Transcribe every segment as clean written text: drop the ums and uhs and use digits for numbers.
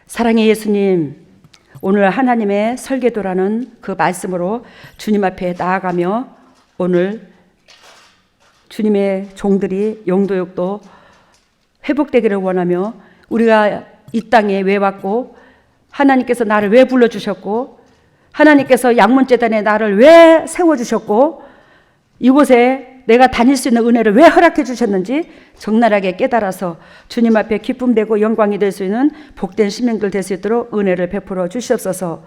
사랑의 예수님, 오늘 하나님의 설계도라는 그 말씀으로 주님 앞에 나아가며 오늘 주님의 종들이 영도육도 회복되기를 원하며 우리가 이 땅에 왜 왔고 하나님께서 나를 왜 불러주셨고 하나님께서 양문재단에 나를 왜 세워주셨고 이곳에 내가 다닐 수 있는 은혜를 왜 허락해 주셨는지 적나라하게 깨달아서 주님 앞에 기쁨되고 영광이 될 수 있는 복된 시민들 될 수 있도록 은혜를 베풀어 주시옵소서.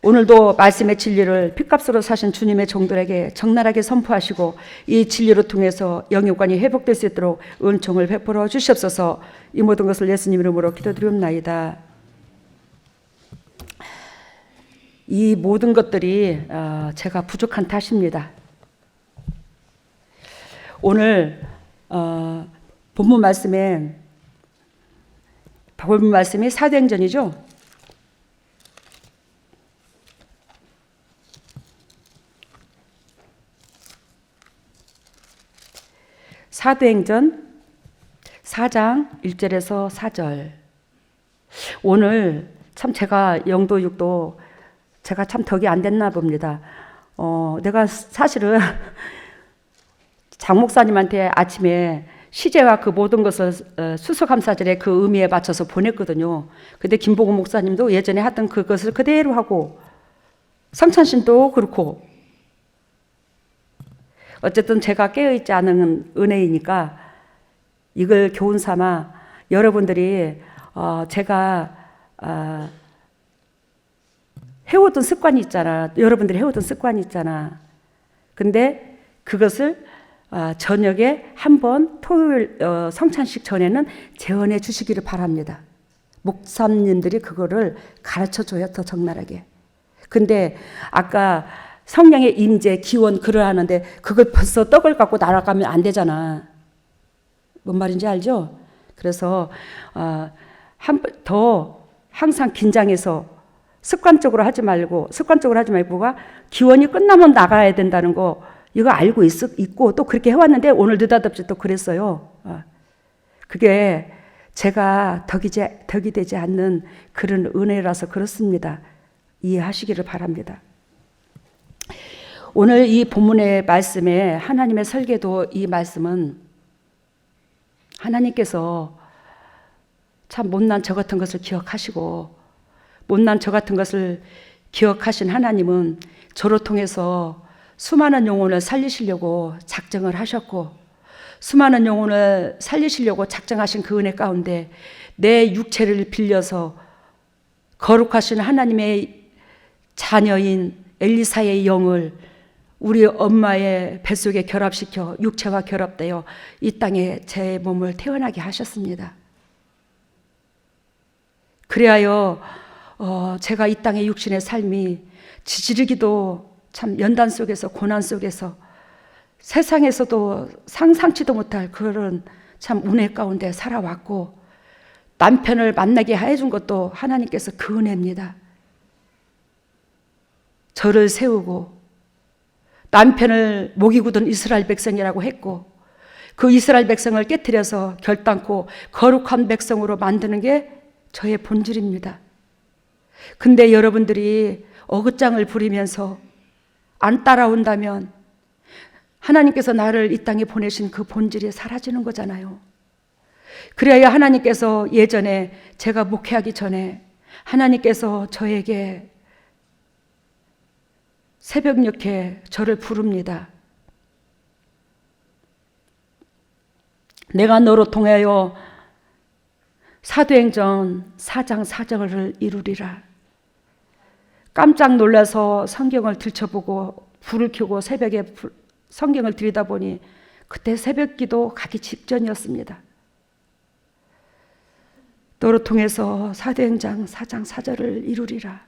오늘도 말씀의 진리를 핏값으로 사신 주님의 종들에게 적나라하게 선포하시고 이 진리로 통해서 영육관이 회복될 수 있도록 은총을 베풀어 주시옵소서. 이 모든 것을 예수님 이름으로 기도드리옵나이다. 이 모든 것들이 제가 부족한 탓입니다. 오늘 본문 말씀이 사도행전이죠. 사도행전 4장 1절에서 4절. 오늘 참 제가 영도육도 제가 참 덕이 안 됐나 봅니다. 내가 사실은 장 목사님한테 아침에 시제와 그 모든 것을 수수감사절의 그 의미에 맞춰서 보냈거든요. 근데 김보고 목사님도 예전에 하던 그것을 그대로 하고 성찬신도 그렇고 어쨌든 제가 깨어있지 않은 은혜이니까 이걸 교훈 삼아 여러분들이 제가 해오던 습관이 있잖아. 여러분들이 해오던 습관이 있잖아. 근데 그것을 저녁에 한번 토요일 성찬식 전에는 재현해 주시기를 바랍니다. 목사님들이 그거를 가르쳐 줘요. 더 적나라하게. 근데 아까 성령의 임재, 기원 글을 하는데 그걸 벌써 떡을 갖고 날아가면 안 되잖아. 뭔 말인지 알죠? 그래서 더 항상 긴장해서 습관적으로 하지 말고가 기원이 끝나면 나가야 된다는 거 이거 알고 있고 또 그렇게 해왔는데 오늘 느닷없이 또 그랬어요. 그게 제가 덕이 되지 않는 그런 은혜라서 그렇습니다. 이해하시기를 바랍니다. 오늘 이 본문의 말씀에 하나님의 설계도 이 말씀은 하나님께서 참 못난 저 같은 것을 기억하시고 못난 저 같은 것을 기억하신 하나님은 저를 통해서 수많은 영혼을 살리시려고 작정을 하셨고 수많은 영혼을 살리시려고 작정하신 그 은혜 가운데 내 육체를 빌려서 거룩하신 하나님의 자녀인 엘리사의 영을 우리 엄마의 뱃속에 결합시켜 육체와 결합되어 이 땅에 제 몸을 태어나게 하셨습니다. 그리하여 제가 이 땅의 육신의 삶이 지지르기도 참 연단 속에서 고난 속에서 세상에서도 상상치도 못할 그런 참 은혜 가운데 살아왔고 남편을 만나게 해준 것도 하나님께서 그 은혜입니다. 저를 세우고 남편을 목이 굳은 이스라엘 백성이라고 했고 그 이스라엘 백성을 깨트려서 결단코 거룩한 백성으로 만드는 게 저의 본질입니다. 근데 여러분들이 어긋장을 부리면서 안 따라온다면 하나님께서 나를 이 땅에 보내신 그 본질이 사라지는 거잖아요. 그래야 하나님께서 예전에 제가 목회하기 전에 하나님께서 저에게 새벽녘에 저를 부릅니다. 내가 너로 통하여 사도행전 4장 4절을 이루리라. 깜짝 놀라서 성경을 들춰보고 불을 켜고 새벽에 성경을 들여다보니 그때 새벽기도 가기 직전이었습니다. 너로 통해서 사도행전 4장 4절을 이루리라.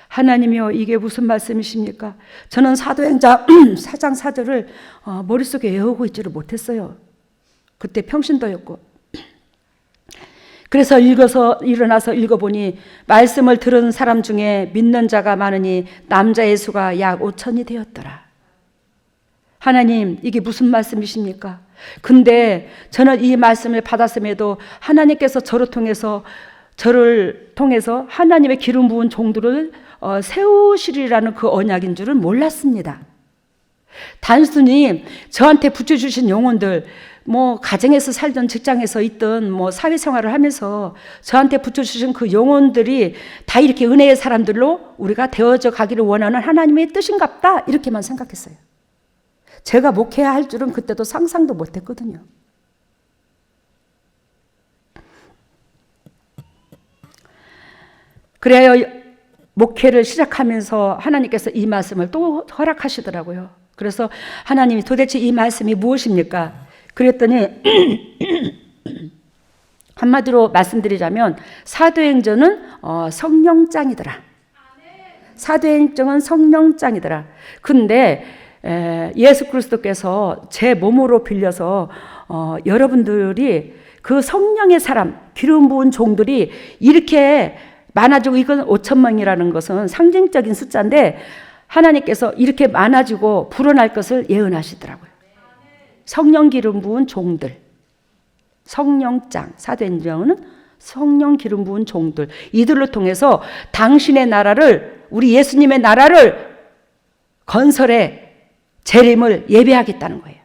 하나님이여 이게 무슨 말씀이십니까? 저는 사도행전 4장 4절을 머릿속에 외우고 있지를 못했어요. 그때 평신도였고. 그래서 일어나서 읽어보니 말씀을 들은 사람 중에 믿는 자가 많으니 남자의 수가 약 5천이 되었더라. 하나님, 이게 무슨 말씀이십니까? 근데 저는 이 말씀을 받았음에도 하나님께서 저를 통해서 하나님의 기름 부은 종들을 세우시리라는 그 언약인 줄은 몰랐습니다. 단순히 저한테 붙여주신 영혼들, 뭐 가정에서 살던, 직장에서 있던, 뭐 사회생활을 하면서 저한테 붙여주신 그 영혼들이 다 이렇게 은혜의 사람들로 우리가 되어져 가기를 원하는 하나님의 뜻인갑다, 이렇게만 생각했어요. 제가 목회해야 할 줄은 그때도 상상도 못했거든요. 그래요, 목회를 시작하면서 하나님께서 이 말씀을 또 허락하시더라고요. 그래서 하나님이 도대체 이 말씀이 무엇입니까? 그랬더니 한마디로 말씀드리자면 사도행전은 성령장이더라. 사도행전은 성령장이더라. 근데 예수 그리스도께서 제 몸으로 빌려서 여러분들이 그 성령의 사람, 기름 부은 종들이 이렇게 많아지고, 이건 5천명이라는 것은 상징적인 숫자인데 하나님께서 이렇게 많아지고 불어날 것을 예언하시더라고요. 성령 기름 부은 종들, 성령장, 사도행전은 성령 기름 부은 종들, 이들로 통해서 당신의 나라를, 우리 예수님의 나라를 건설해 재림을 예배하겠다는 거예요.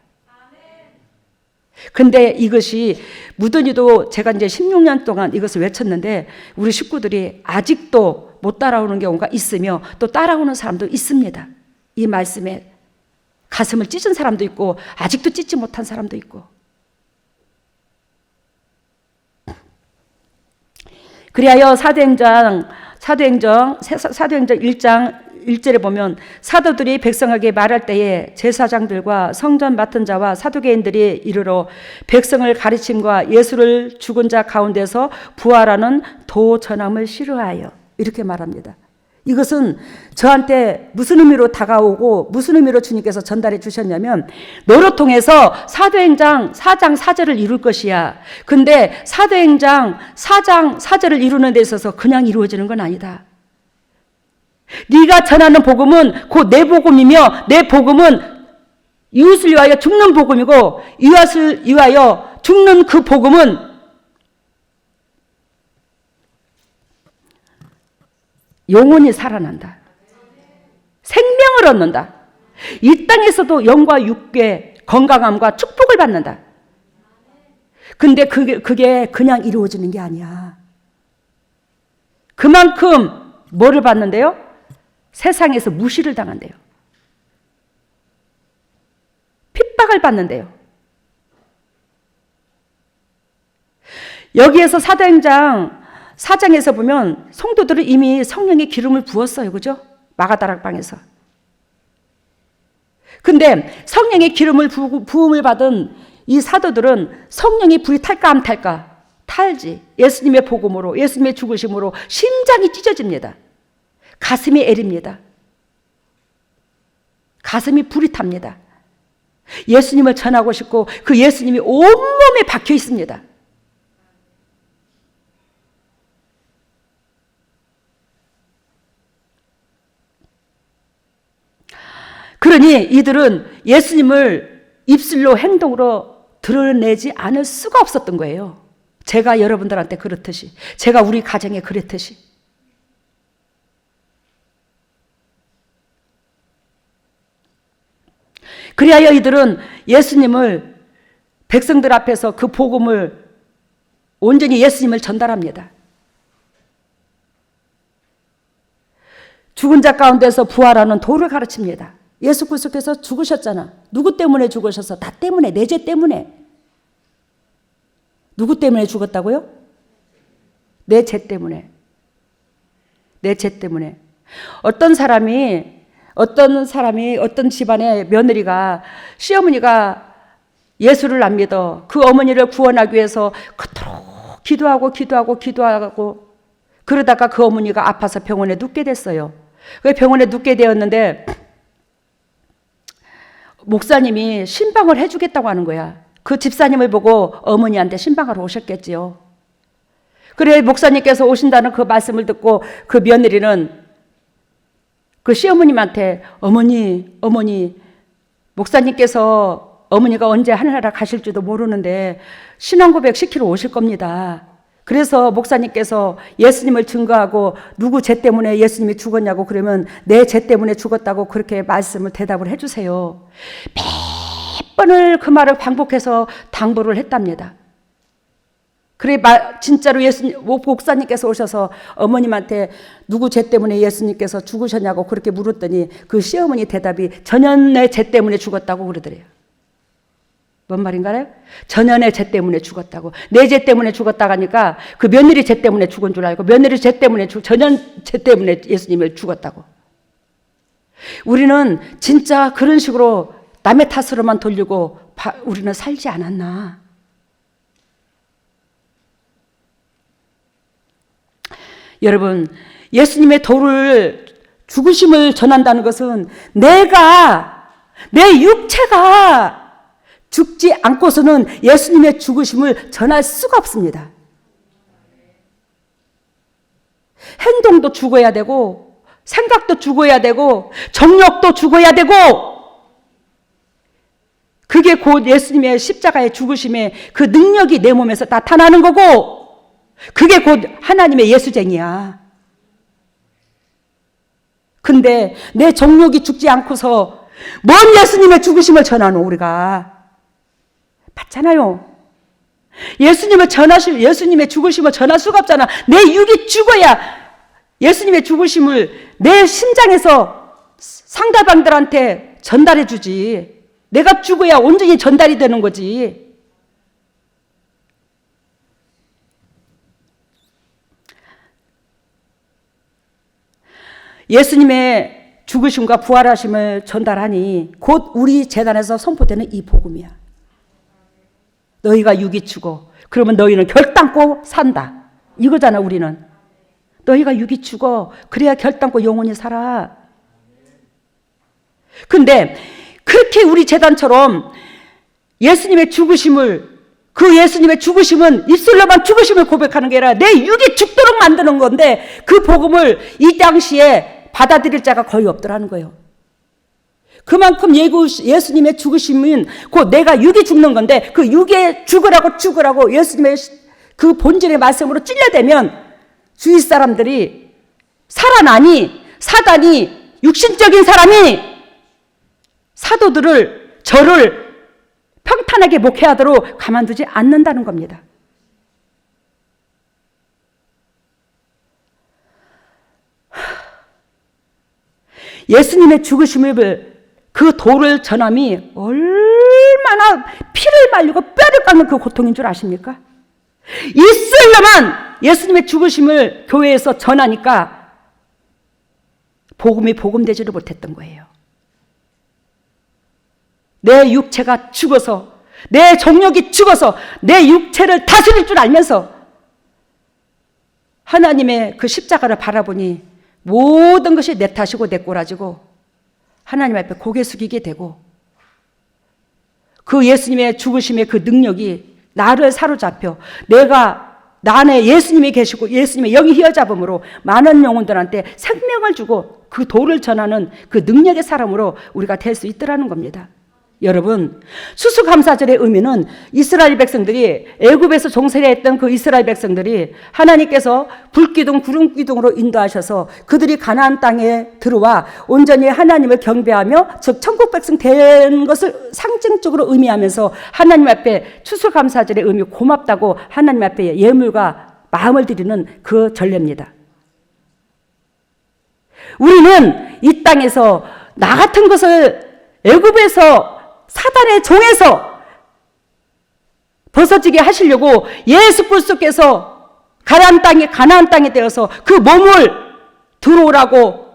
근데 이것이 무던히도 제가 이제 16년 동안 이것을 외쳤는데 우리 식구들이 아직도 못 따라오는 경우가 있으며 또 따라오는 사람도 있습니다. 이 말씀에 가슴을 찢은 사람도 있고 아직도 찢지 못한 사람도 있고. 그리하여 사도행전 1장 1절에 보면 사도들이 백성에게 말할 때에 제사장들과 성전 맡은 자와 사두개인들이 이르러 백성을 가르침과 예수를 죽은 자 가운데서 부활하는 도 전함을 싫어하여, 이렇게 말합니다. 이것은 저한테 무슨 의미로 다가오고 무슨 의미로 주님께서 전달해 주셨냐면, 너로 통해서 사도행전 4장 4절을 이룰 것이야. 근데 사도행전 4장 4절을 이루는 데 있어서 그냥 이루어지는 건 아니다. 네가 전하는 복음은 곧 내 복음이며, 내 복음은 이웃을 위하여 죽는 복음이고, 이웃을 위하여 죽는 그 복음은 영혼이 살아난다. 생명을 얻는다. 이 땅에서도 영과 육계, 건강함과 축복을 받는다. 근데 그게 그냥 이루어지는 게 아니야. 그만큼 뭐를 받는데요? 세상에서 무시를 당한대요. 핍박을 받는데요. 여기에서 사도행전 4장에서 보면 성도들은 이미 성령의 기름을 부었어요. 그죠? 마가다락방에서. 근데 성령의 기름을 부음을 받은 이 사도들은 성령이 불이 탈까 안 탈까? 탈지. 예수님의 복음으로, 예수님의 죽으심으로 심장이 찢어집니다. 가슴이 애립니다. 가슴이 불이 탑니다. 예수님을 전하고 싶고 그 예수님이 온몸에 박혀 있습니다. 그러니 이들은 예수님을 입술로, 행동으로 드러내지 않을 수가 없었던 거예요. 제가 여러분들한테 그렇듯이, 제가 우리 가정에 그랬듯이. 그리하여 이들은 예수님을, 백성들 앞에서 그 복음을 온전히 예수님을 전달합니다. 죽은 자 가운데서 부활하는 도를 가르칩니다. 예수 그리스도께서 죽으셨잖아. 누구 때문에 죽으셔서? 나 때문에, 내 죄 때문에. 누구 때문에 죽었다고요? 내 죄 때문에. 내 죄 때문에. 어떤 집안의 며느리가, 시어머니가 예수를 안 믿어. 그 어머니를 구원하기 위해서 그토록 기도하고 그러다가 그 어머니가 아파서 병원에 눕게 됐어요. 그 병원에 눕게 되었는데 목사님이 신방을 해주겠다고 하는 거야. 그 집사님을 보고 어머니한테 신방하러 오셨겠지요. 그래 목사님께서 오신다는 그 말씀을 듣고 그 며느리는 그 시어머님한테 어머니 목사님께서 어머니가 언제 하늘나라 가실지도 모르는데 신앙고백 시키러 오실 겁니다. 그래서 목사님께서 예수님을 증거하고 누구 죄 때문에 예수님이 죽었냐고 그러면 내 죄 때문에 죽었다고 그렇게 말씀을 대답을 해주세요. 몇 번을 그 말을 반복해서 당부를 했답니다. 그래 진짜로 목사님께서 오셔서 어머님한테 누구 죄 때문에 예수님께서 죽으셨냐고 그렇게 물었더니 그 시어머니 대답이 전현의 죄 때문에 죽었다고 그러더래요. 뭔 말인가요? 전현의 죄 때문에 죽었다고. 내 죄 때문에 죽었다고 하니까 그 며느리 죄 때문에 죽은 줄 알고 며느리 죄 때문에 전현 죄 때문에 예수님을 죽었다고. 우리는 진짜 그런 식으로 남의 탓으로만 돌리고 우리는 살지 않았나. 여러분, 예수님의 도를 죽으심을 전한다는 것은 내 육체가 죽지 않고서는 예수님의 죽으심을 전할 수가 없습니다. 행동도 죽어야 되고 생각도 죽어야 되고 정욕도 죽어야 되고 그게 곧 예수님의 십자가의 죽으심의 그 능력이 내 몸에서 나타나는 거고 그게 곧 하나님의 예수쟁이야. 근데 내 정욕이 죽지 않고서 뭔 예수님의 죽으심을 전하노 우리가. 맞잖아요. 예수님의 죽으심을 전할 수가 없잖아. 내 육이 죽어야 예수님의 죽으심을 내 심장에서 상대방들한테 전달해 주지. 내가 죽어야 온전히 전달이 되는 거지. 예수님의 죽으심과 부활하심을 전달하니 곧 우리 재단에서 선포되는 이 복음이야. 너희가 육이 죽어. 그러면 너희는 결단코 산다. 이거잖아 우리는. 너희가 육이 죽어. 그래야 결단코 영원히 살아. 근데 그렇게 우리 재단처럼 예수님의 죽으심을 그 예수님의 죽으심은 입술로만 죽으심을 고백하는 게 아니라 내 육이 죽도록 만드는 건데 그 복음을 이 당시에 받아들일 자가 거의 없더라는 거예요. 그만큼 예수님의 죽으심은 곧 내가 육이 죽는 건데 그 육에 죽으라고 예수님의 그 본질의 말씀으로 찔러대면 주위 사람들이 살아나니 사단이 육신적인 사람이 사도들을 저를 평탄하게 목회하도록 가만두지 않는다는 겁니다. 예수님의 죽으심을 그 도를 전함이 얼마나 피를 말리고 뼈를 깎는 그 고통인 줄 아십니까? 이슬로만 예수님의 죽으심을 교회에서 전하니까 복음이 복음되지를 못했던 거예요. 내 육체가 죽어서 내 정욕이 죽어서 내 육체를 다스릴 줄 알면서 하나님의 그 십자가를 바라보니 모든 것이 내 탓이고 내 꼴아지고 하나님 앞에 고개 숙이게 되고 그 예수님의 죽으심의 그 능력이 나를 사로잡혀 나 안에 예수님이 계시고 예수님의 영이 휘어잡음으로 많은 영혼들한테 생명을 주고 그 도를 전하는 그 능력의 사람으로 우리가 될 수 있더라는 겁니다. 여러분, 수수감사절의 의미는 이스라엘 백성들이 애굽에서 종살이했던 그 이스라엘 백성들이 하나님께서 불기둥 구름기둥으로 인도하셔서 그들이 가나안 땅에 들어와 온전히 하나님을 경배하며 즉 천국 백성 된 것을 상징적으로 의미하면서 하나님 앞에 추수감사절의 의미 고맙다고 하나님 앞에 예물과 마음을 드리는 그 전례입니다. 우리는 이 땅에서 나 같은 것을 애굽에서 사단의 종에서 벗어지게 하시려고 예수 그리스도께서 가나안 땅에 되어서 그 몸을 들어오라고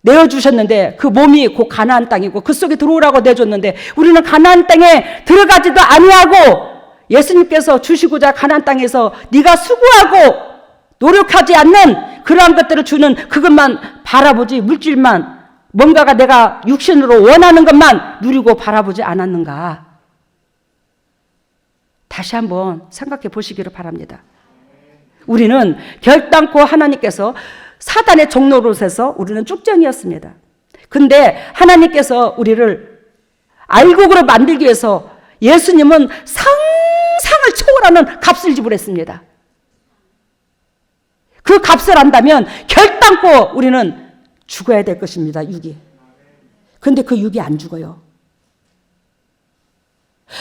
내어주셨는데 그 몸이 곧 가나안 땅이고 그 속에 들어오라고 내줬는데 우리는 가나안 땅에 들어가지도 아니하고 예수님께서 주시고자 가나안 땅에서 네가 수고하고 노력하지 않는 그러한 것들을 주는 그것만 바라보지 물질만 뭔가가 내가 육신으로 원하는 것만 누리고 바라보지 않았는가? 다시 한번 생각해 보시기를 바랍니다. 우리는 결단코 하나님께서 사단의 종노릇에서 우리는 쭉정이었습니다. 근데 하나님께서 우리를 알곡으로 만들기 위해서 예수님은 상상을 초월하는 값을 지불했습니다. 그 값을 안다면 결단코 우리는 죽어야 될 것입니다. 육이. 그런데 그 육이 안 죽어요.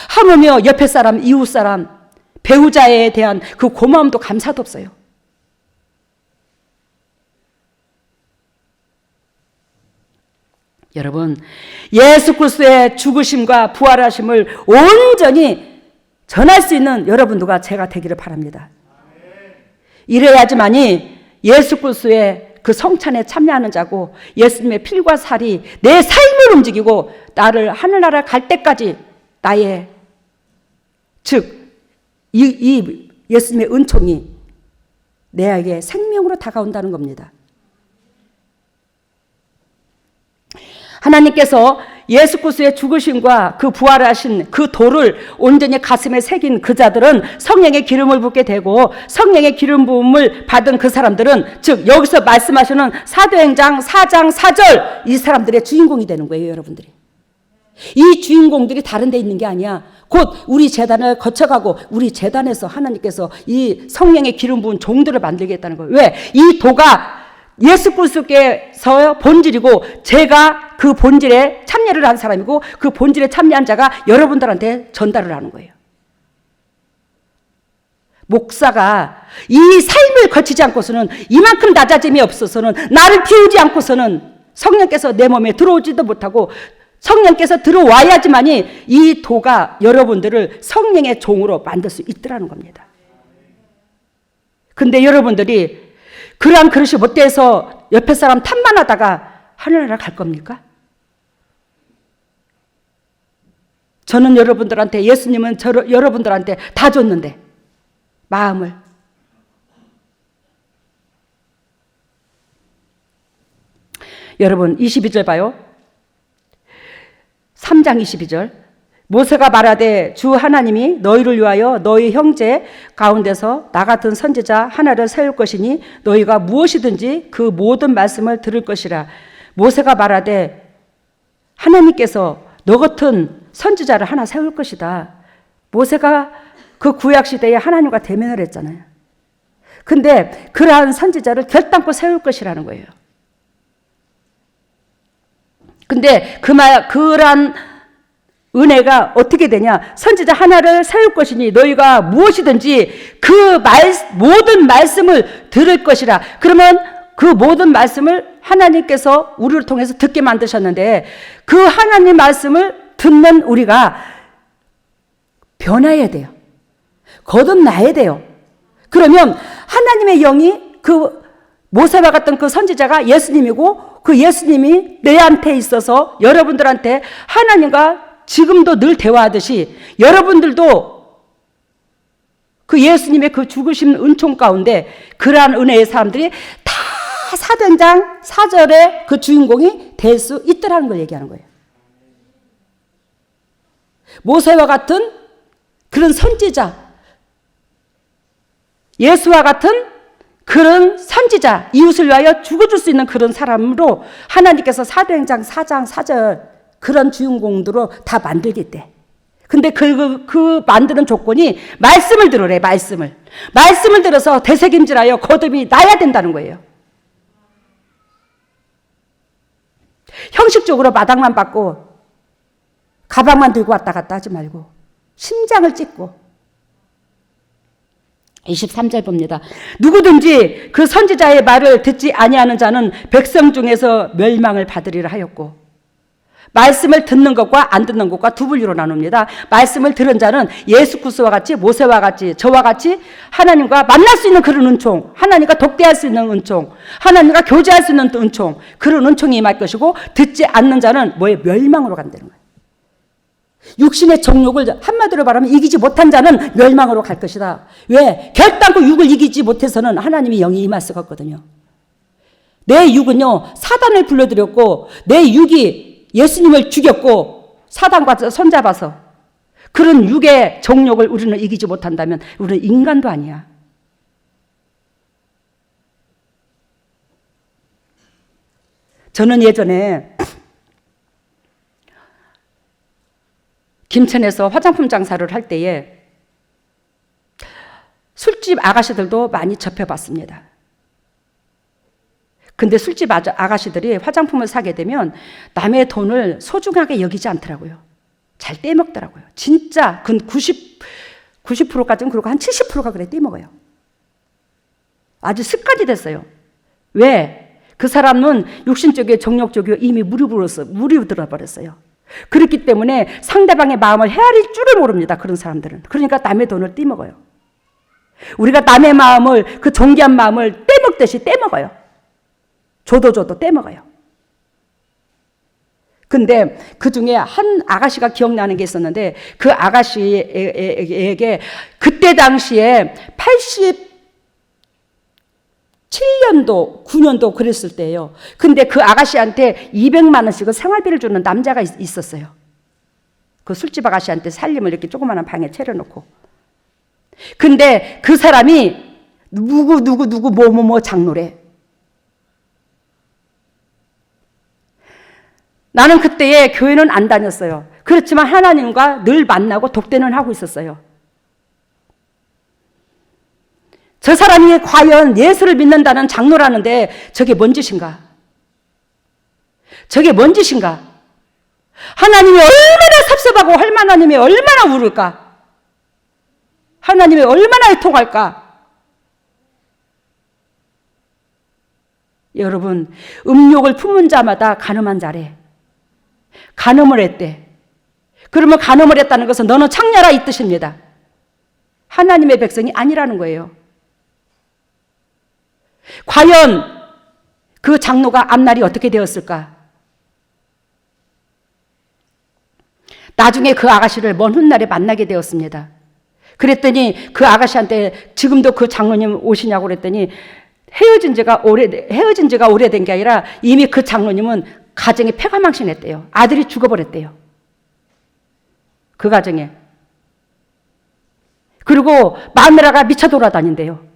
하물며 옆에 사람, 이웃 사람, 배우자에 대한 그 고마움도 감사도 없어요. 여러분, 예수 그리스도의 죽으심과 부활하심을 온전히 전할 수 있는 여러분들과 제가 되기를 바랍니다. 이래야지만이 예수 그리스도의 그 성찬에 참여하는 자고 예수님의 필과 살이 내 삶을 움직이고 나를 하늘나라 갈 때까지 나의 즉 이 예수님의 은총이 내에게 생명으로 다가온다는 겁니다. 하나님께서 예수 그리스도의 죽으심과 그 부활하신 그 도를 온전히 가슴에 새긴 그 자들은 성령의 기름을 붓게 되고 성령의 기름 부음을 받은 그 사람들은 즉 여기서 말씀하시는 사도행전 4장 4절 이 사람들의 주인공이 되는 거예요. 여러분들이. 이 주인공들이 다른 데 있는 게 아니야. 곧 우리 제단을 거쳐가고 우리 제단에서 하나님께서 이 성령의 기름 부은 종들을 만들겠다는 거예요. 왜? 이 도가 예수 그리스도께서 본질이고 제가 그 본질에 참여를 한 사람이고 그 본질에 참여한 자가 여러분들한테 전달을 하는 거예요. 목사가 이 삶을 거치지 않고서는 이만큼 낮아짐이 없어서는 나를 비우지 않고서는 성령께서 내 몸에 들어오지도 못하고 성령께서 들어와야지만이 이 도가 여러분들을 성령의 종으로 만들 수 있더라는 겁니다. 근데 여러분들이 그러한 그릇이 못 돼서 옆에 사람 탓만 하다가 하늘나라 갈 겁니까? 저는 여러분들한테 예수님은 여러분들한테 다 줬는데 마음을 여러분 22절 봐요. 3장 22절 모세가 말하되 주 하나님이 너희를 위하여 너희 형제 가운데서 나 같은 선지자 하나를 세울 것이니 너희가 무엇이든지 그 모든 말씀을 들을 것이라. 모세가 말하되 하나님께서 너 같은 선지자를 하나 세울 것이다. 모세가 그 구약시대에 하나님과 대면을 했잖아요. 근데 그러한 선지자를 결단코 세울 것이라는 거예요. 근데 그러한 은혜가 어떻게 되냐? 선지자 하나를 세울 것이니 너희가 무엇이든지 그 모든 말씀을 들을 것이라. 그러면 그 모든 말씀을 하나님께서 우리를 통해서 듣게 만드셨는데 그 하나님 말씀을 듣는 우리가 변화해야 돼요. 거듭나야 돼요. 그러면 하나님의 영이 그 모세와 같은 그 선지자가 예수님이고 그 예수님이 내한테 있어서 여러분들한테 하나님과 지금도 늘 대화하듯이 여러분들도 그 예수님의 그 죽으신 은총 가운데 그러한 은혜의 사람들이 다 사도행전 4절의 그 주인공이 될 수 있더라는 걸 얘기하는 거예요. 모세와 같은 그런 선지자, 예수와 같은 그런 선지자, 이웃을 위하여 죽어줄 수 있는 그런 사람으로 하나님께서 사도행전 4장 4절 그런 주인공들로 다 만들겠대. 근데 그 만드는 조건이 말씀을 들으래, 말씀을. 말씀을 들어서 되새김질하여 거듭이 나야 된다는 거예요. 형식적으로 마당만 받고 가방만 들고 왔다 갔다 하지 말고 심장을 찢고 23절 봅니다. 누구든지 그 선지자의 말을 듣지 아니하는 자는 백성 중에서 멸망을 받으리라 하였고 말씀을 듣는 것과 안 듣는 것과 두 분류로 나눕니다. 말씀을 들은 자는 예수 그리스도와 같이 모세와 같이 저와 같이 하나님과 만날 수 있는 그런 은총, 하나님과 독대할 수 있는 은총, 하나님과 교제할 수 있는 은총, 그런 은총이 임할 것이고 듣지 않는 자는 뭐에 멸망으로 간다는 거예요. 육신의 정욕을 한마디로 말하면 이기지 못한 자는 멸망으로 갈 것이다. 왜? 결단코 육을 이기지 못해서는 하나님이 영이 임할 수가 없거든요. 내 육은요 사단을 불러들였고 내 육이 예수님을 죽였고 사단과 손잡아서 그런 육의 정욕을 우리는 이기지 못한다면 우리는 인간도 아니야. 저는 예전에 김천에서 화장품 장사를 할 때에 술집 아가씨들도 많이 접해봤습니다. 근데 술집 아가씨들이 화장품을 사게 되면 남의 돈을 소중하게 여기지 않더라고요. 잘 떼먹더라고요. 진짜 90%까지는 그렇고 한 70%가 그래 떼먹어요. 아주 습관이 됐어요. 왜? 그 사람은 육신적이고 정력적이고 이미 무리들어 버렸어요. 그렇기 때문에 상대방의 마음을 헤아릴 줄을 모릅니다. 그런 사람들은. 그러니까 남의 돈을 떼먹어요. 우리가 남의 마음을, 그 존귀한 마음을 떼먹듯이 떼먹어요. 줘도 떼먹어요. 근데 그 중에 한 아가씨가 기억나는 게 있었는데, 그 아가씨에게 그때 당시에 87년도, 9년도 그랬을 때예요. 근데 그 아가씨한테 200만 원씩을 생활비를 주는 남자가 있었어요. 그 술집 아가씨한테 살림을 이렇게 조그마한 방에 차려놓고. 근데 그 사람이 누구 뭐 장로래. 나는 그때에 교회는 안 다녔어요. 그렇지만 하나님과 늘 만나고 독대는 하고 있었어요. 저 사람이 과연 예수를 믿는다는 장로라는데 저게 뭔 짓인가? 저게 뭔 짓인가? 하나님이 얼마나 섭섭하고 하나님이 얼마나 울을까? 하나님이 얼마나 애통할까? 여러분, 음욕을 품은 자마다 간음한 자래. 간음을 했대. 그러면 간음을 했다는 것은 너는 창녀라 이 뜻입니다. 하나님의 백성이 아니라는 거예요. 과연 그 장로가 앞날이 어떻게 되었을까? 나중에 그 아가씨를 먼 훗날에 만나게 되었습니다. 그랬더니 그 아가씨한테 지금도 그 장로님 오시냐고 그랬더니 헤어진 지가 오래된 게 아니라 이미 그 장로님은 가정에 폐가망신했대요. 아들이 죽어버렸대요. 그 가정에. 그리고 마누라가 미쳐 돌아다닌대요.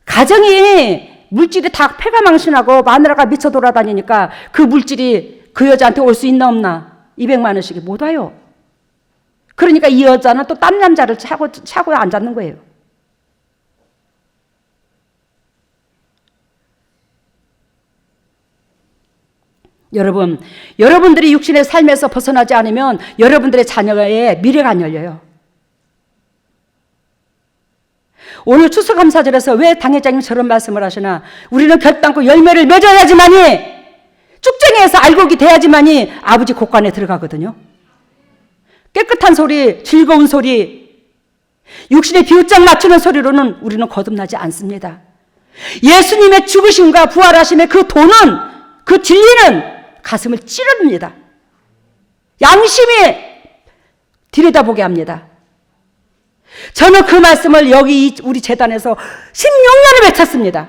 가정이 물질이 다 폐가망신하고 마누라가 미쳐 돌아다니니까 그 물질이 그 여자한테 올 수 있나 없나? 200만 원씩이 못 와요. 그러니까 이 여자는 또 딴 남자를 차고 앉았는 거예요. 여러분, 여러분들이 육신의 삶에서 벗어나지 않으면 여러분들의 자녀의 미래가 안 열려요. 오늘 추수감사절에서 왜 당회장님 저런 말씀을 하시나? 우리는 결단코 열매를 맺어야지만이, 쭉정이에서 알곡이 돼야지만이 아버지 곳간에 들어가거든요. 깨끗한 소리, 즐거운 소리, 육신의 비웃장 맞추는 소리로는 우리는 거듭나지 않습니다. 예수님의 죽으심과 부활하심의 그 도는, 그 진리는 가슴을 찌릅니다. 양심이 들여다보게 합니다. 저는 그 말씀을 여기 우리 재단에서 16년을 외쳤습니다.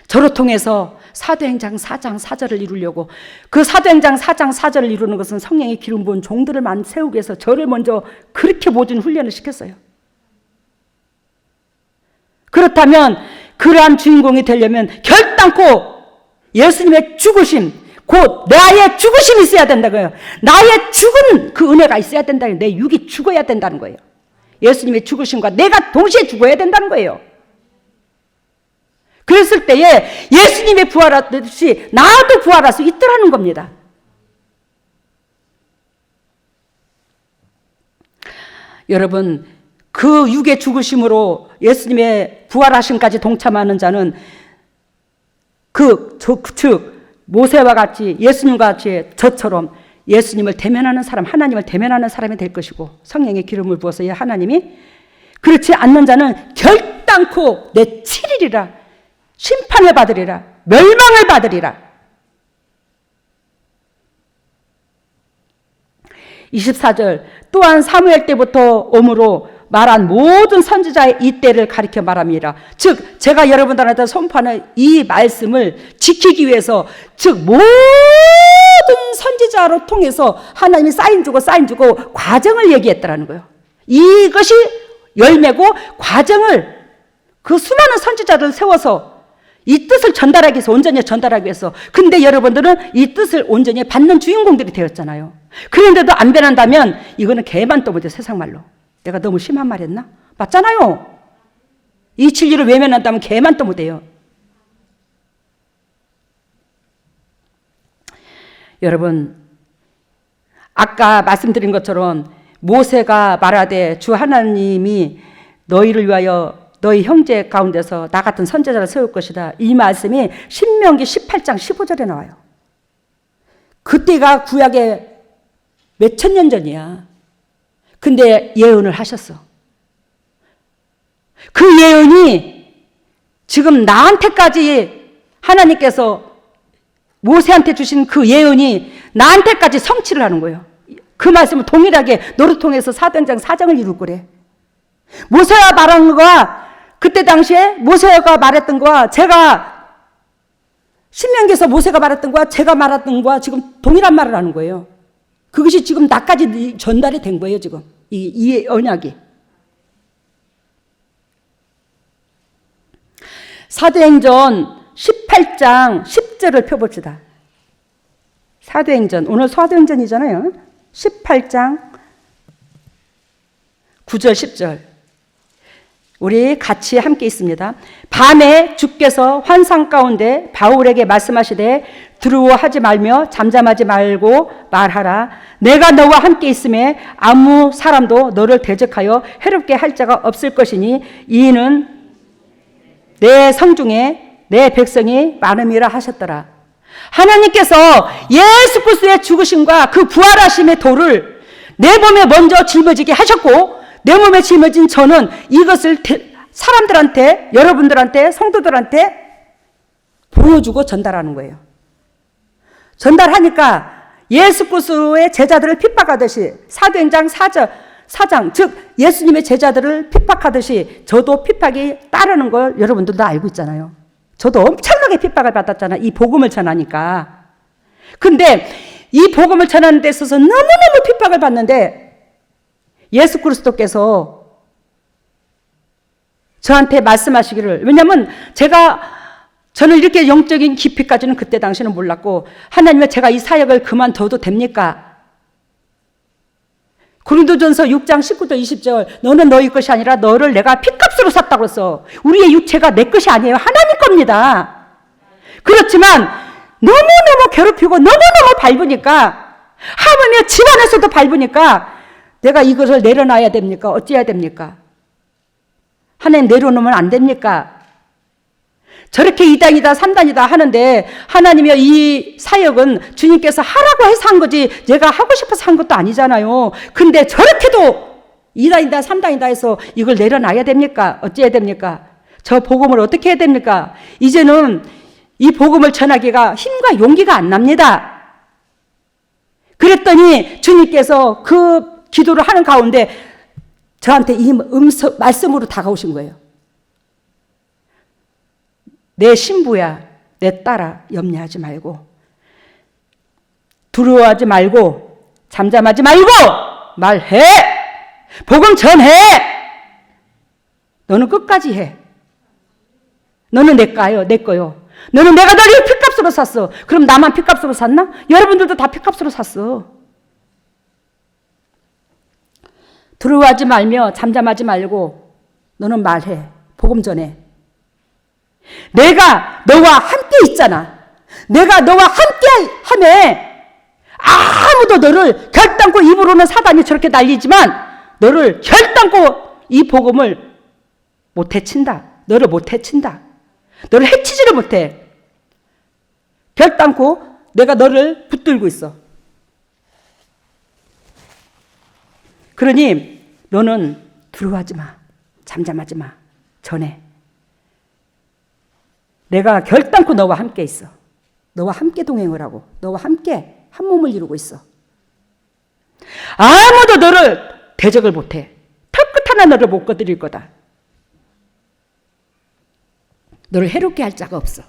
저를 통해서 사도행장 4장 4절을 이루려고, 그 사도행장 4장 4절을 이루는 것은 성령의 기름 부은 종들을 세우기 위해서 저를 먼저 그렇게 모든 훈련을 시켰어요. 그렇다면 그러한 주인공이 되려면 결단코 예수님의 죽으심, 곧 나의 죽으심이 있어야 된다고요. 나의 죽은 그 은혜가 있어야 된다는 거예요. 내 육이 죽어야 된다는 거예요. 예수님의 죽으심과 내가 동시에 죽어야 된다는 거예요. 그랬을 때에 예수님의 부활하듯이 나도 부활할 수 있더라는 겁니다. 여러분, 그 육의 죽으심으로 예수님의 부활하심까지 동참하는 자는 즉 모세와 같이, 예수님과 같이 저처럼 예수님을 대면하는 사람, 하나님을 대면하는 사람이 될 것이고, 성령의 기름을 부어서 하나님이, 그렇지 않는 자는 결단코 내치리라, 심판을 받으리라, 멸망을 받으리라. 24절, 또한 사무엘 때부터 오므로 말한 모든 선지자의 이때를 가리켜 말합니다. 즉 제가 여러분들한테 선포하는 이 말씀을 지키기 위해서, 즉 모든 선지자로 통해서 하나님이 사인 주고 과정을 얘기했다라는 거예요. 이것이 열매고, 과정을 그 수많은 선지자들을 세워서 이 뜻을 전달하기 위해서, 온전히 전달하기 위해서. 근데 여러분들은 이 뜻을 온전히 받는 주인공들이 되었잖아요. 그런데도 안 변한다면 이거는 개만 또 못해, 세상 말로. 내가 너무 심한 말 했나? 맞잖아요. 이 진리를 외면한다면 개만 또 못해요. 여러분, 아까 말씀드린 것처럼 모세가 말하되 주 하나님이 너희를 위하여 너희 형제 가운데서 나 같은 선지자를 세울 것이다. 이 말씀이 신명기 18장 15절에 나와요. 그때가 구약의 몇천 년 전이야. 근데 예언을 하셨어. 그 예언이 지금 나한테까지 하나님께서 모세한테 주신 그 예언이 나한테까지 성취를 하는 거예요. 그 말씀을 동일하게 너를 통해서 사도행전 4장을 이룰 거래. 모세가 말한 거와 그때 당시에 모세가 말했던 거와 제가 신명기에서 모세가 말했던 거와 제가 말했던 거와 지금 동일한 말을 하는 거예요. 그것이 지금 나까지 전달이 된 거예요. 지금 이 언약이. 사도행전 18장 10절을 펴봅시다. 사도행전, 오늘 사도행전이잖아요. 18장 9절 10절 우리 같이 함께 있습니다. 밤에 주께서 환상 가운데 바울에게 말씀하시되 두려워하지 말며 잠잠하지 말고 말하라. 내가 너와 함께 있음에 아무 사람도 너를 대적하여 해롭게 할 자가 없을 것이니 이는 내 성중에 내 백성이 많음이라 하셨더라. 하나님께서 예수 그리스도의 죽으심과 그 부활하심의 도를 내 몸에 먼저 짊어지게 하셨고 내 몸에 짊어진 저는 이것을 사람들한테, 여러분들한테, 성도들한테 보여주고 전달하는 거예요. 전달하니까 예수 그리스도의 제자들을 핍박하듯이 사도행전 4장, 즉 예수님의 제자들을 핍박하듯이 저도 핍박이 따르는 걸 여러분들도 알고 있잖아요. 저도 엄청나게 핍박을 받았잖아요. 이 복음을 전하니까. 근데 이 복음을 전하는 데 있어서 너무너무 핍박을 받는데 예수 그리스도께서 저한테 말씀하시기를, 왜냐하면 저는 이렇게 영적인 깊이까지는 그때 당시는 몰랐고, 하나님은 제가 이 사역을 그만둬도 됩니까? 고린도전서 6장 19절 20절 너는 너희 것이 아니라 너를 내가 핏값으로 샀다고 했어. 우리의 육체가 내 것이 아니에요. 하나님 겁니다. 그렇지만 너무너무 괴롭히고 너무너무 밟으니까, 하물며 집안에서도 밟으니까 내가 이것을 내려놔야 됩니까? 어찌해야 됩니까? 하나님 내려놓으면 안 됩니까? 저렇게 2단이다 3단이다 하는데 하나님의 이 사역은 주님께서 하라고 해서 한 거지 내가 하고 싶어서 한 것도 아니잖아요. 근데 저렇게도 2단이다 3단이다 해서 이걸 내려놔야 됩니까? 어찌해야 됩니까? 저 복음을 어떻게 해야 됩니까? 이제는 이 복음을 전하기가 힘과 용기가 안 납니다. 그랬더니 주님께서 그 기도를 하는 가운데 저한테 이 말씀으로 다가오신 거예요. 내 신부야, 내 딸아, 염려하지 말고, 두려워하지 말고, 잠잠하지 말고, 말해! 복음 전해! 너는 끝까지 해. 너는 내 거요. 너는 내가 너를 핏값으로 샀어. 그럼 나만 핏값으로 샀나? 여러분들도 다 핏값으로 샀어. 두려워하지 말며 잠잠하지 말고 너는 말해. 복음 전해. 내가 너와 함께 있잖아. 내가 너와 함께 하매 아무도 너를 결단코, 입으로는 사단이 저렇게 날리지만 너를 결단코 이 복음을 못 해친다. 너를 못 해친다. 너를 해치지를 못해. 결단코 내가 너를 붙들고 있어. 그러니 너는 두려워하지 마. 잠잠하지 마. 전해. 내가 결단코 너와 함께 있어. 너와 함께 동행을 하고 너와 함께 한 몸을 이루고 있어. 아무도 너를 대적을 못해. 털끝 하나 너를 못 건드릴 거다. 너를 해롭게 할 자가 없어.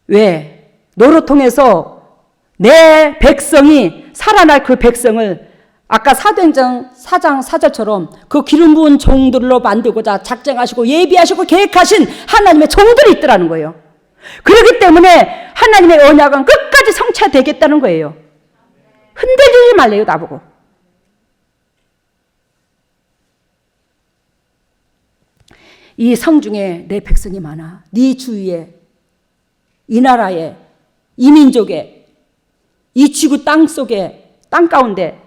왜? 너로 통해서 내 백성이 살아날 그 백성을 아까 사도행전 4장 4절처럼 그 기름 부은 종들로 만들고자 작정하시고 예비하시고 계획하신 하나님의 종들이 있더라는 거예요. 그렇기 때문에 하나님의 언약은 끝까지 성취되겠다는 거예요. 흔들리지 말래요, 나보고. 이 성중에 내 백성이 많아. 네 주위에, 이 나라에, 이 민족에, 이 지구 땅 속에, 땅 가운데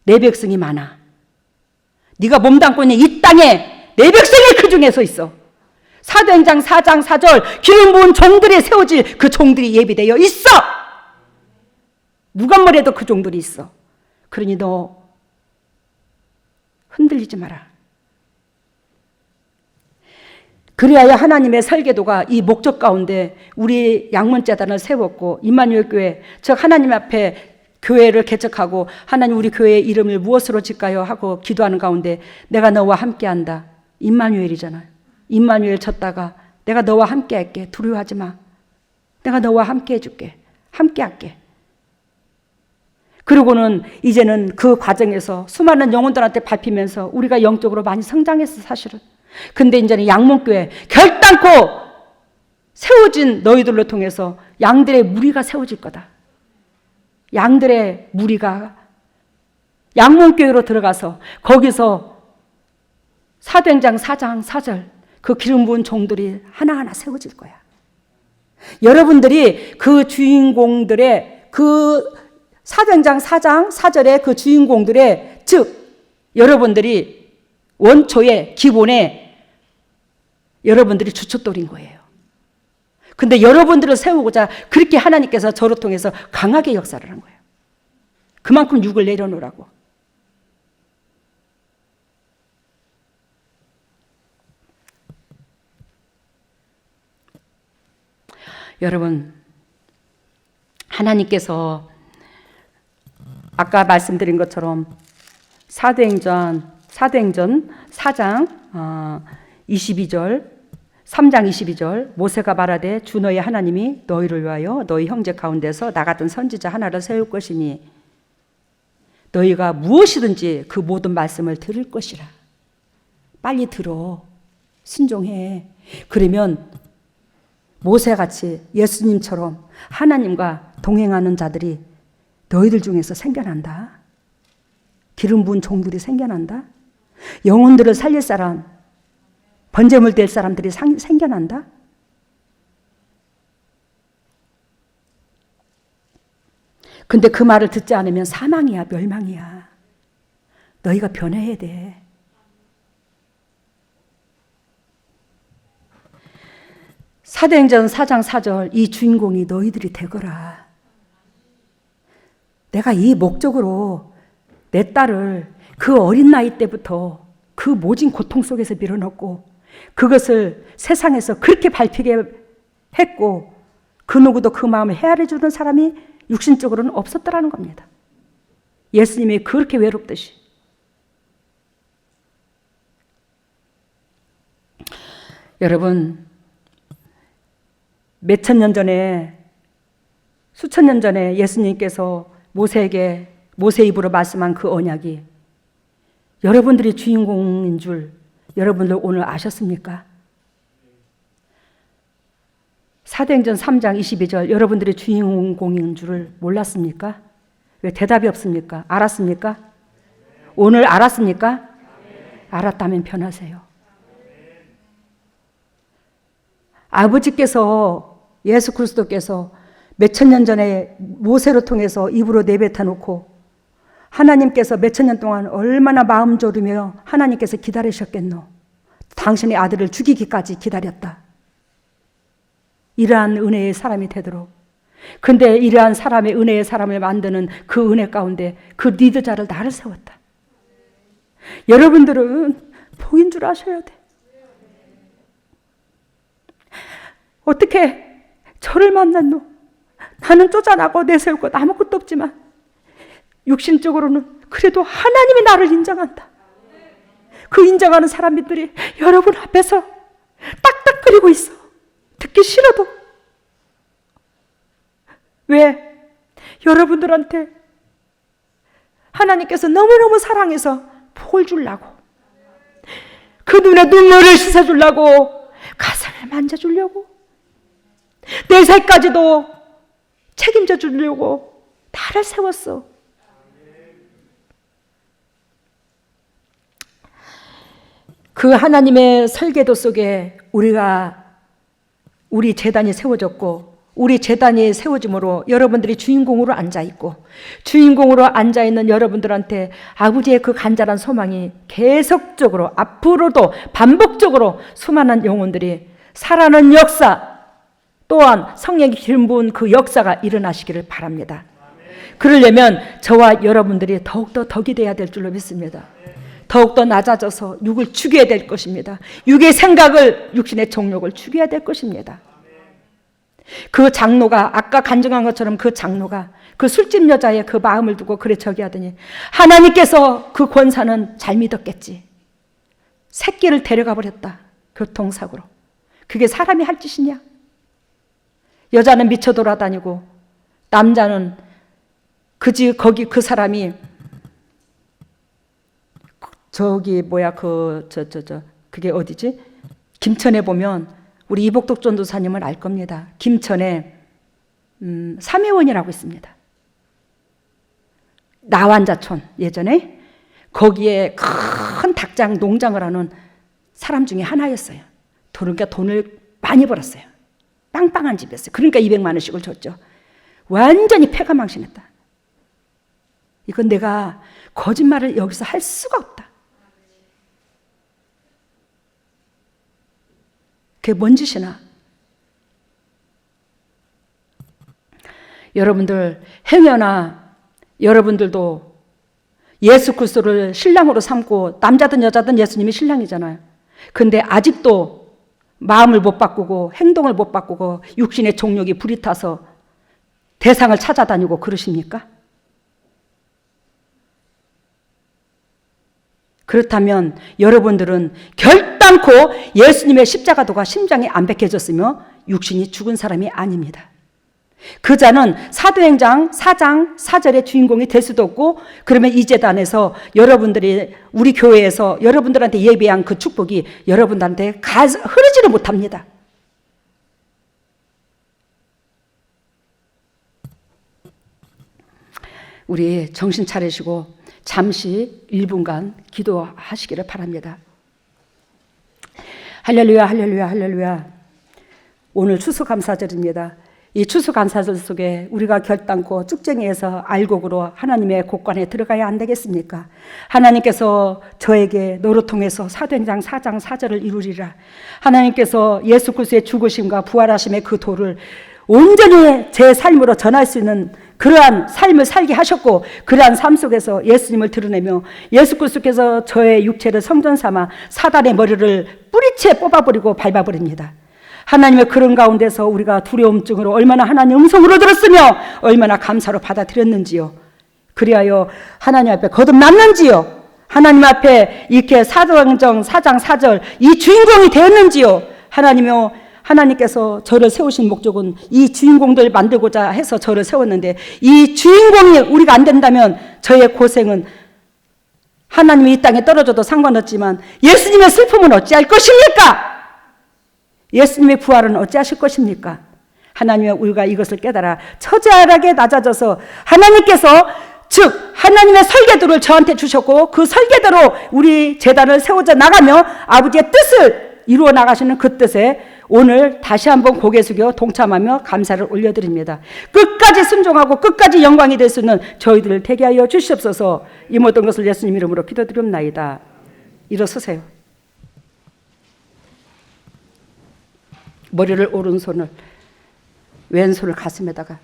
내 백성이 많아. 네가 몸담고 있는 이 땅에 내 백성이 그 중에 서 있어. 사도행전 4장 4절 기름 부은 종들이 세워질 그 종들이 예비되어 있어. 누가 뭐래도 그 종들이 있어. 그러니 너 흔들리지 마라. 그리하여 하나님의 설계도가 이 목적 가운데 우리 양문재단을 세웠고 임마누엘 교회, 즉 하나님 앞에 교회를 개척하고 하나님 우리 교회의 이름을 무엇으로 짓까요 하고 기도하는 가운데 내가 너와 함께한다. 임마누엘이잖아요. 임마누엘 쳤다가 내가 너와 함께 할게. 두려워하지 마. 내가 너와 함께 해줄게. 함께 할게. 그리고는 이제는 그 과정에서 수많은 영혼들한테 밟히면서 우리가 영적으로 많이 성장했어, 사실은. 근데 이제는 양문교회 결단코 세워진 너희들로 통해서 양들의 무리가 세워질 거다. 양들의 무리가 양문교회로 들어가서 거기서 사도행전 4장 4절 그 기름 부은 종들이 하나하나 세워질 거야. 여러분들이 그 주인공들의 그 사도행전 4장 4절의 그 주인공들의 즉 여러분들이 원초의 기본에 여러분들이 주춧돌인 거예요. 근데 여러분들을 세우고자 그렇게 하나님께서 저를 통해서 강하게 역사를 한 거예요. 그만큼 육을 내려놓으라고. 여러분, 하나님께서 아까 말씀드린 것처럼 사도행전 4장 22절 3장 22절 모세가 말하되 주 너희 하나님이 너희를 위하여 너희 형제 가운데서 나 같은 선지자 하나를 세울 것이니 너희가 무엇이든지 그 모든 말씀을 들을 것이라. 빨리 들어. 순종해. 그러면 모세같이 예수님처럼 하나님과 동행하는 자들이 너희들 중에서 생겨난다. 기름 부은 종들이 생겨난다. 영혼들을 살릴 사람, 번제물 될 사람들이 생겨난다. 근데 그 말을 듣지 않으면 사망이야, 멸망이야. 너희가 변해야 돼. 사도행전 4장 4절 이 주인공이 너희들이 되거라. 내가 이 목적으로 내 딸을 그 어린 나이 때부터 그 모진 고통 속에서 밀어넣고 그것을 세상에서 그렇게 밟히게 했고 그 누구도 그 마음을 헤아려 주는 사람이 육신적으로는 없었더라는 겁니다. 예수님이 그렇게 외롭듯이. 여러분, 몇천 년 전에 수천 년 전에 예수님께서 모세에게 모세 입으로 말씀한 그 언약이 여러분들이 주인공인 줄 여러분들 오늘 아셨습니까? 사도행전 3장 22절 여러분들이 주인공인 줄을 몰랐습니까? 왜 대답이 없습니까? 알았습니까? 오늘 알았습니까? 알았다면 변하세요. 아버지께서 예수 그리스도께서 몇천 년 전에 모세로 통해서 입으로 내뱉어 놓고 하나님께서 몇천 년 동안 얼마나 마음 졸이며 하나님께서 기다리셨겠노. 당신의 아들을 죽이기까지 기다렸다. 이러한 은혜의 사람이 되도록. 근데 이러한 사람의 은혜의 사람을 만드는 그 은혜 가운데 그 리더자를 나를 세웠다. 여러분들은 복인 줄 아셔야 돼. 어떻게 저를 만났노? 나는 쫓아나고 내세울 것 아무것도 없지만 육신적으로는 그래도 하나님이 나를 인정한다. 그 인정하는 사람들이 여러분 앞에서 딱딱거리고 있어. 듣기 싫어도. 왜? 여러분들한테 하나님께서 너무너무 사랑해서 복을 주려고, 그 눈에 눈물을 씻어주려고, 가슴을 만져주려고, 내 살까지도 책임져 주려고 나를 세웠어. 그 하나님의 설계도 속에 우리 제단이 세워졌고, 우리 제단이 세워짐으로 여러분들이 주인공으로 앉아있고, 주인공으로 앉아있는 여러분들한테 아버지의 그 간절한 소망이 계속적으로 앞으로도 반복적으로 수많은 영혼들이 살아나는 역사, 또한 성령의 기름 부은 그 역사가 일어나시기를 바랍니다. 그러려면 저와 여러분들이 더욱더 덕이 돼야 될 줄로 믿습니다. 더욱더 낮아져서 육을 죽여야 될 것입니다. 육의 생각을, 육신의 정욕을 죽여야 될 것입니다. 그 장로가, 아까 간증한 것처럼 그 장로가 그 술집 여자의 그 마음을 두고 그래 저기 하더니 하나님께서 그 권사는 잘 믿었겠지. 새끼를 데려가 버렸다. 교통사고로. 그게 사람이 할 짓이냐? 여자는 미쳐 돌아다니고 남자는 거기 그 사람이 그게 어디지? 김천에 보면 우리 이복덕 전도사님을 알 겁니다. 김천에 삼혜원이라고 있습니다. 나완자촌 예전에 거기에 큰 닭장 농장을 하는 사람 중에 하나였어요. 그러니까 돈을 많이 벌었어요. 빵빵한 집이었어요. 그러니까 200만 원씩을 줬죠. 완전히 패가 망신했다. 이건 내가 거짓말을 여기서 할 수가 없다. 그게 뭔 짓이나. 여러분들 행여나 여러분들도 예수 그리스도를 신랑으로 삼고 남자든 여자든 예수님이 신랑이잖아요. 근데 아직도 마음을 못 바꾸고 행동을 못 바꾸고 육신의 정욕이 불이 타서 대상을 찾아다니고 그러십니까? 그렇다면 여러분들은 결단코 예수님의 십자가도가 심장에 안 박혀졌으며 육신이 죽은 사람이 아닙니다. 그 자는 사도행전 4장 4절의 주인공이 될 수도 없고, 그러면 이 제단에서 여러분들이 우리 교회에서 여러분들한테 예비한 그 축복이 여러분들한테 흐르지를 못합니다. 우리 정신 차리시고 잠시 1분간 기도하시기를 바랍니다. 할렐루야, 할렐루야, 할렐루야. 오늘 추수감사절입니다. 이 추수감사절 속에 우리가 결단코 쭉쟁이에서 알곡으로 하나님의 곳간에 들어가야 안 되겠습니까? 하나님께서 저에게 너로 통해서 사도행전 4장 4절을 이루리라. 하나님께서 예수 그리스도의 죽으심과 부활하심의 그 도를 온전히 제 삶으로 전할 수 있는 그러한 삶을 살게 하셨고, 그러한 삶 속에서 예수님을 드러내며 예수 그리스도께서 저의 육체를 성전 삼아 사단의 머리를 뿌리채 뽑아버리고 밟아버립니다. 하나님의 그런 가운데서 우리가 두려움증으로 얼마나 하나님 음성으로 들었으며 얼마나 감사로 받아들였는지요. 그리하여 하나님 앞에 거듭났는지요. 하나님 앞에 이렇게 사도행전 4장 4절 이 주인공이 되었는지요. 하나님께서 저를 세우신 목적은 이 주인공들 만들고자 해서 저를 세웠는데, 이 주인공이 우리가 안 된다면 저의 고생은 하나님이 이 땅에 떨어져도 상관없지만 예수님의 슬픔은 어찌할 것입니까? 예수님의 부활은 어찌하실 것입니까? 하나님의 우리가 이것을 깨달아 처절하게 낮아져서 하나님께서 즉 하나님의 설계도를 저한테 주셨고, 그 설계대로 우리 제단을 세워져 나가며 아버지의 뜻을 이루어 나가시는 그 뜻에 오늘 다시 한번 고개 숙여 동참하며 감사를 올려드립니다. 끝까지 순종하고 끝까지 영광이 될 수 있는 저희들을 되게 하여 주시옵소서. 이 모든 것을 예수님 이름으로 기도드립나이다. 일어서세요. 머리를 오른손을 왼손을 가슴에다가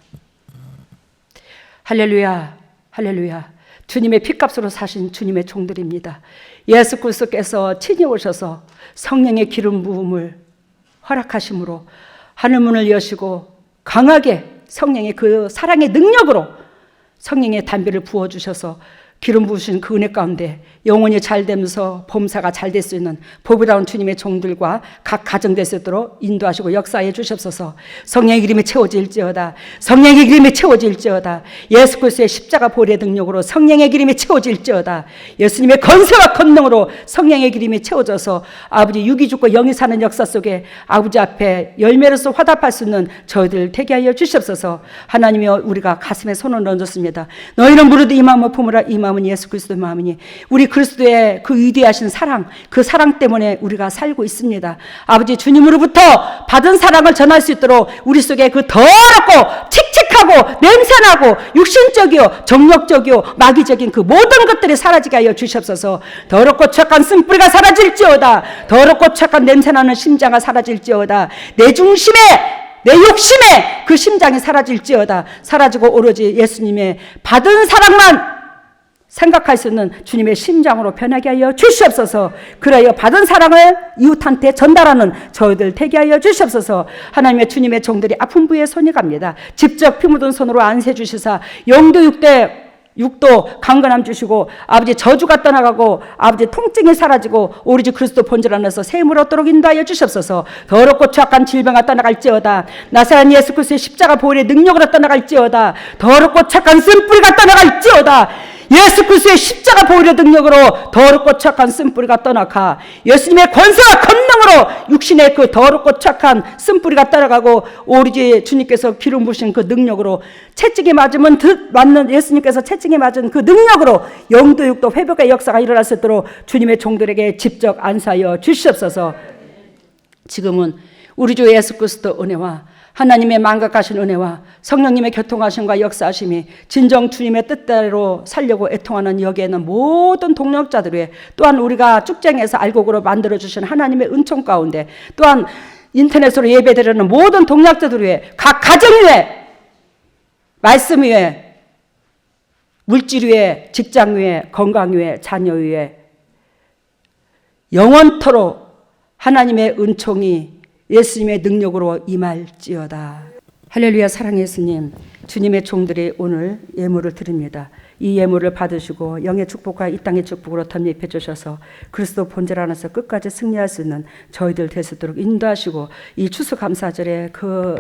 할렐루야, 할렐루야. 주님의 피값으로 사신 주님의 종들입니다. 예수 그리스도께서 친히 오셔서 성령의 기름 부음을 허락하심으로 하늘문을 여시고 강하게 성령의 그 사랑의 능력으로 성령의 담비를 부어주셔서 기름 부으신 그 은혜 가운데 영혼이 잘 되면서 범사가 잘 될 수 있는 보배다운 주님의 종들과 각 가정 될 수 있도록 인도하시고 역사해 주시옵소서. 성령의 기름이 채워질지어다. 성령의 기름이 채워질지어다. 예수 그리스도의 십자가 보혈의 능력으로 성령의 기름이 채워질지어다. 예수님의 권세와 권능으로 성령의 기름이 채워져서 아버지 육이 죽고 영이 사는 역사 속에 아버지 앞에 열매로서 화답할 수 있는 저희들 되게 하여 주시옵소서. 하나님이여, 우리가 가슴에 손을 얹었습니다. 너희는 무릇 이 마음을 품으라. 이 마음은 예수 그리스도의 마음이니 우리 그리스도의 그 위대하신 사랑, 그 사랑 때문에 우리가 살고 있습니다. 아버지, 주님으로부터 받은 사랑을 전할 수 있도록 우리 속에 그 더럽고 칙칙하고 냄새나고 육신적이요 정력적이요 마귀적인 그 모든 것들이 사라지게 하여 주시옵소서. 더럽고 착한 쓴뿌리가 사라질지어다. 더럽고 착한 냄새나는 심장이 사라질지어다. 내 중심에, 내 욕심에 그 심장이 사라질지어다. 사라지고 오로지 예수님의 받은 사랑만 생각할 수 있는 주님의 심장으로 변하게 하여 주시옵소서. 그래야 받은 사랑을 이웃한테 전달하는 저희들 되게 하여 주시옵소서. 하나님의 주님의 종들이 아픈 부위에 손이 갑니다. 직접 피 묻은 손으로 안세 주시사 영도 육도 강건함 주시고 아버지 저주가 떠나가고 아버지 통증이 사라지고 오로지 그리스도 본질 안에서 샘을 얻도록 인도하여 주시옵소서. 더럽고 추악한 질병이 떠나갈지어다. 나사렛 예수 그리스도의 십자가 보혈의 능력으로 떠나갈지어다. 더럽고 착한 쓴뿌리가 떠나갈지어다. 예수 그리스도의 십자가 보혈의 능력으로 더럽고 착한 쓴뿌리가 떠나가 예수님의 권세와 권능으로 육신의 그 더럽고 착한 쓴뿌리가 떠나가고 오로지 주님께서 기름 부으신 그 능력으로 채찍에 맞으면 맞는 예수님께서 채찍에 맞은 그 능력으로 영도 육도 회복의 역사가 일어날 수 있도록 주님의 종들에게 직접 안사하여 주시옵소서. 지금은 우리 주 예수 그리스도 은혜와 하나님의 만각하신 은혜와 성령님의 교통하심과 역사하심이 진정 주님의 뜻대로 살려고 애통하는 여기에는 모든 동력자들 위해 또한 우리가 쭉쟁이에서 알곡으로 만들어주신 하나님의 은총 가운데 또한 인터넷으로 예배드리는 모든 동력자들 위해 각 가정 위에 말씀 위에 물질 위에 직장 위에 건강 위에 자녀 위에 영원토록 하나님의 은총이 예수님의 능력으로 임할지어다. 할렐루야. 사랑의 예수님, 주님의 종들이 오늘 예물을 드립니다. 이 예물을 받으시고 영의 축복과 이 땅의 축복으로 덧입혀 주셔서 그리스도 본질 안에서 끝까지 승리할 수 있는 저희들 될 수 있도록 인도하시고 이 추수감사절에 그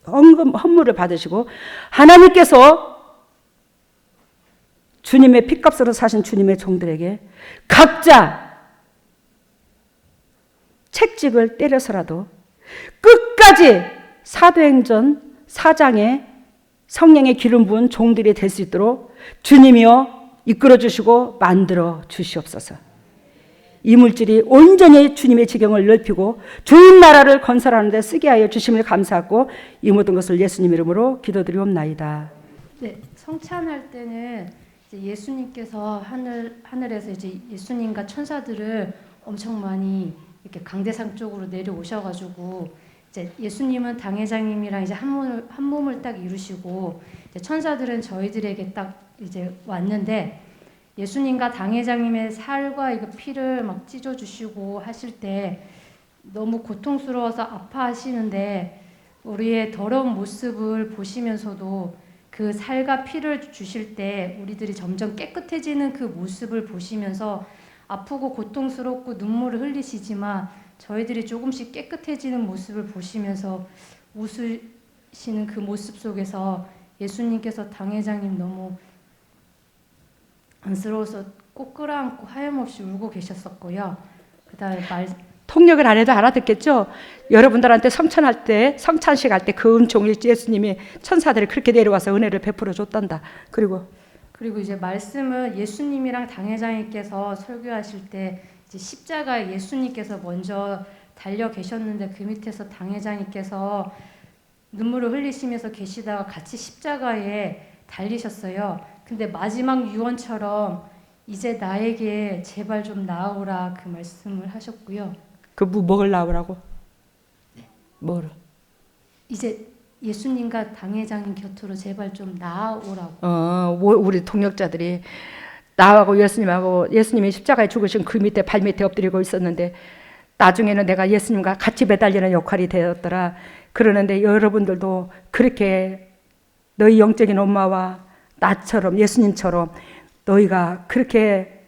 헌물을 받으시고 하나님께서 주님의 핏값으로 사신 주님의 종들에게 각자 책찍을 때려서라도 끝까지 사도행전 4장에 성령의 기름 부은 종들이 될 수 있도록 주님이여 이끌어 주시고 만들어 주시옵소서. 이 물질이 온전히 주님의 지경을 넓히고 주님 나라를 건설하는 데 쓰게 하여 주심을 감사하고 이 모든 것을 예수님 이름으로 기도드리옵나이다. 네, 성찬할 때는 이제 예수님께서 하늘에서 이제 예수님과 천사들을 엄청 많이 이렇게 강대상 쪽으로 내려오셔가지고 이제 예수님은 당회장님이랑 이제 한 몸을 딱 이루시고 이제 천사들은 저희들에게 딱 이제 왔는데 예수님과 당회장님의 살과 이거 피를 막 찢어주시고 하실 때 너무 고통스러워서 아파하시는데 우리의 더러운 모습을 보시면서도 그 살과 피를 주실 때 우리들이 점점 깨끗해지는 그 모습을 보시면서 아프고 고통스럽고 눈물을 흘리시지만 저희들이 조금씩 깨끗해지는 모습을 보시면서 웃으시는 그 모습 속에서 예수님께서 당회장님 너무 안쓰러워서 꼭 끌어안고 하염없이 울고 계셨었고요. 그다음에 통역을 안 해도 알아듣겠죠? 여러분들한테 성찬할 때, 성찬식 할 때 그 은총을 예수님이 천사들이 그렇게 내려와서 은혜를 베풀어 줬단다. 그리고 이제 말씀은 예수님이랑 당회장님께서 설교하실 때 이제 십자가에 예수님께서 먼저 달려 계셨는데 그 밑에서 당회장님께서 눈물을 흘리시면서 계시다가 같이 십자가에 달리셨어요. 근데 마지막 유언처럼 이제 나에게 제발 좀 나오라 그 말씀을 하셨고요. 뭘 나오라고? 네. 뭐를? 이제 예수님과 당회장님 곁으로 제발 좀 나오라고. 우리 동역자들이 나하고 예수님이 십자가에 죽으신 그 밑에 발 밑에 엎드리고 있었는데 나중에는 내가 예수님과 같이 매달리는 역할이 되었더라. 그러는데 여러분들도 그렇게 너희 영적인 엄마와 나처럼 예수님처럼 너희가 그렇게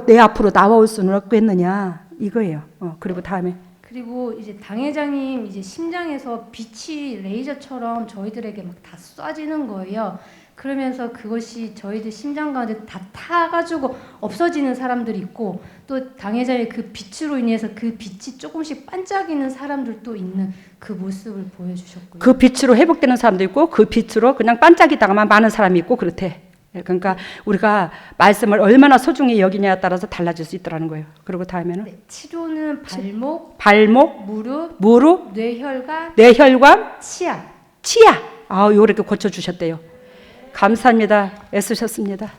내 앞으로 나와올 수는 없겠느냐 이거예요. 그리고 다음에 그리고 이제 당회장님 이제 심장에서 빛이 레이저처럼 저희들에게 막 다 쏴지는 거예요. 그러면서 그것이 저희들 심장 가운데 다 타가지고 없어지는 사람들이 있고 또 당회장의 그 빛으로 인해서 그 빛이 조금씩 반짝이는 사람들도 있는 그 모습을 보여주셨고요. 그 빛으로 회복되는 사람도 있고 그 빛으로 그냥 반짝이다가만 많은 사람이 있고 그렇대. 그러니까 우리가 말씀을 얼마나 소중히 여기냐에 따라서 달라질 수 있더라는 거예요. 그리고 다음에는 네, 치료는 발목, 무릎, 뇌혈관, 치아. 치아. 요렇게 고쳐주셨대요. 감사합니다. 애쓰셨습니다.